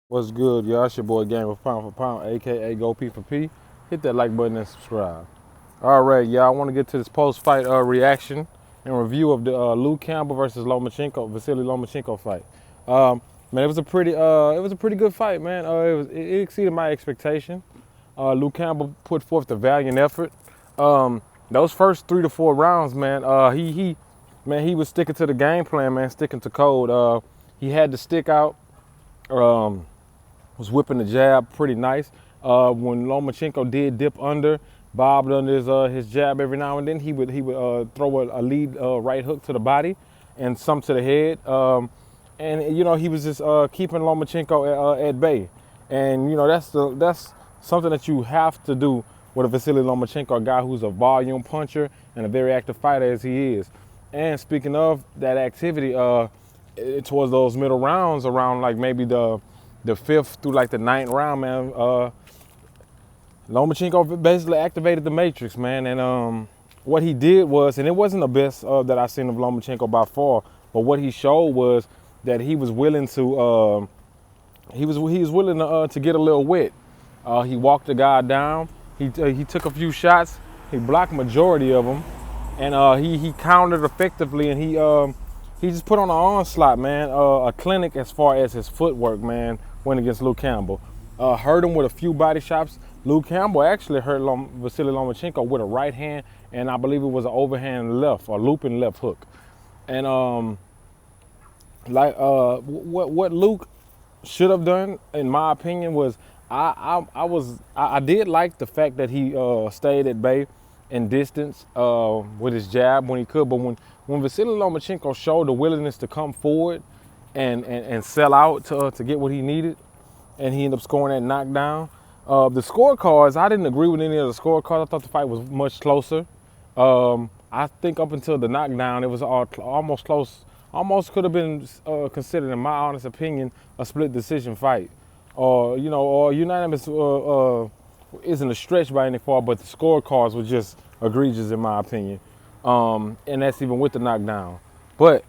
What's good, y'all? It's your boy Game of Pound for Pound, aka Go P for P. Hit that like button and subscribe. All right, y'all. I want to get to this post-fight reaction and review of the Luke Campbell versus Vasily Lomachenko fight. Man, it was a pretty good fight, man. It exceeded my expectation. Luke Campbell put forth a valiant effort. Those first 3 to 4 rounds, man, he was sticking to the game plan, man, sticking to code. He had to stick out. Was whipping the jab pretty nice. When Lomachenko did dip under, bobbed under his jab every now and then, he would throw a lead right hook to the body and some to the head. And you know, he was just keeping Lomachenko at bay. And you know, that's something that you have to do with a Vasily Lomachenko, a guy who's a volume puncher and a very active fighter as he is. And speaking of that activity, towards those middle rounds, around like maybe the fifth through like the ninth round, man, Lomachenko basically activated the matrix, man. And what he did was, and it wasn't the best that I've seen of Lomachenko by far, but what he showed was that he was willing to to get a little wet. He walked the guy down. He took a few shots. He blocked majority of them, and he countered effectively, and he just put on an onslaught, man. A clinic as far as his footwork, man, went against Luke Campbell. Hurt him with a few body shots. Luke Campbell actually hurt Vasily Lomachenko with a right hand, and I believe it was an overhand left, or looping left hook. And what Luke should have done, in my opinion, was I did like the fact that he stayed at bay and distance with his jab when he could, but when Vasily Lomachenko showed the willingness to come forward and sell out to get what he needed, and he ended up scoring that knockdown. The scorecards, I didn't agree with any of the scorecards. I thought the fight was much closer. I think up until the knockdown, it was almost close. Almost could have been considered, in my honest opinion, a split decision fight, or unanimous isn't a stretch by any far, but the scorecards were just egregious in my opinion, and that's even with the knockdown. But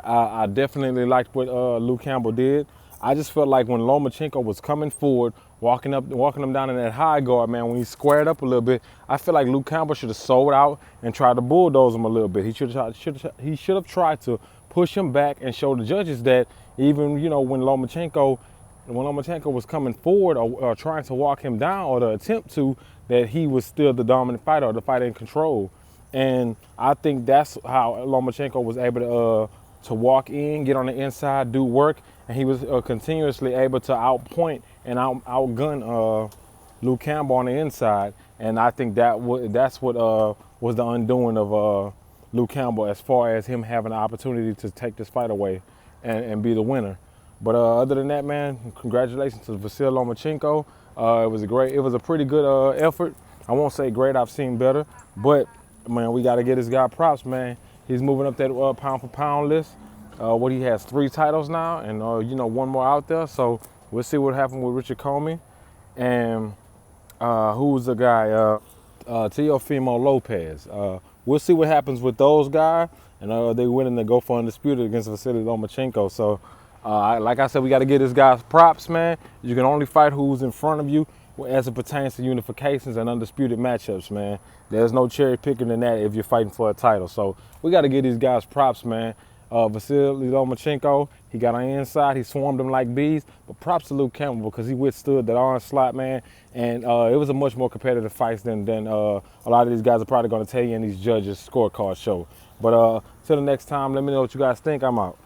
I definitely liked what Luke Campbell did. I just felt like when Lomachenko was coming forward, walking him down in that high guard, man, when he squared up a little bit, I feel like Luke Campbell should have sold out and tried to bulldoze him a little bit. He should have tried to push him back and show the judges that even when Lomachenko was coming forward or trying to walk him down or to attempt to, that he was still the dominant fighter or the fighter in control. And I think that's how Lomachenko was able to walk in, get on the inside, do work, and he was continuously able to outpoint and outgun Luke Campbell on the inside. And I think that's what was the undoing of Luke Campbell, as far as him having the opportunity to take this fight away and be the winner. But other than that, man, congratulations to Vasily Lomachenko. It was a pretty good effort. I won't say great, I've seen better, but man, we got to get this guy props, man. He's moving up that pound for pound list. He has 3 titles now, and one more out there. So we'll see what happens with Richard Comey, and who's the guy, Teofimo Lopez. We'll see what happens with those guys, and they winning to go for undisputed against Vasily Lomachenko. So like I said, we got to give this guy props, man. You can only fight who's in front of you as it pertains to unifications and undisputed matchups, man. There's no cherry picking in that if you're fighting for a title. So we got to give these guys props, man. Vasily Lomachenko, he got on the inside, he swarmed him like bees, but props to Luke Campbell because he withstood that onslaught, man, and it was a much more competitive fight than a lot of these guys are probably going to tell you in these judges' scorecard show. But till the next time, let me know what you guys think. I'm out.